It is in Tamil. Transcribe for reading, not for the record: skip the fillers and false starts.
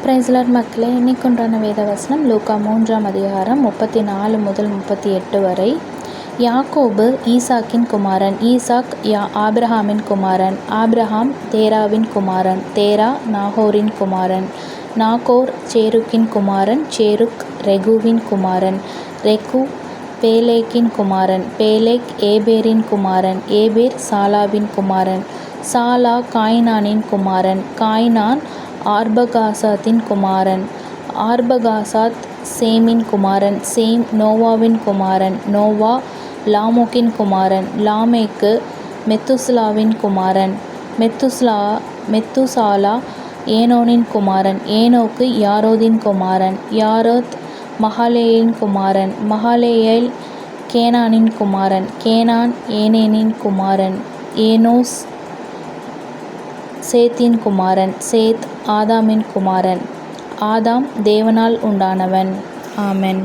பிரைஸ்லாட் மக்களே, இன்னைக்கு உண்டான வேத வசனம் லூக்கா 3ஆம் அதிகாரம் 34 முதல் 38 வரை. யாக்கோபு ஈசாக்கின் குமாரன், ஈசாக் ஆபிரகாமின் குமாரன், ஆபிரகாம் தேராவின் குமாரன், தேரா நாகோரின் குமாரன், நாகோர் சேருக்கின் குமாரன், சேருக் ரெகுவின் குமாரன், ரெகு பேலேக்கின் குமாரன், பேலேக் ஏபேரின் குமாரன், ஏபேர் சாலாவின் குமாரன், சாலா காய்னானின் குமாரன், காய்னான் ஆர்பகாசாத்தின் குமாரன், ஆர்பகாசாத் சேமின் குமாரன், சேம் நோவாவின் குமாரன், நோவா லாமோக்கின் குமாரன், லாமேக்கு மெத்துசலாவின் குமாரன், மெத்துசாலா ஏனோனின் குமாரன், ஏனோக்கு யாரோதின் குமாரன், யாரோத் மகாலேயின் குமாரன், மகாலேயேல் கேனானின் குமாரன், கேனான் ஏனேனின் குமாரன், ஏனோஸ் சேத்தின் குமாரன், சேத் ஆதாமின் குமாரன், ஆதாம் தேவனால் உண்டானவன். ஆமென்.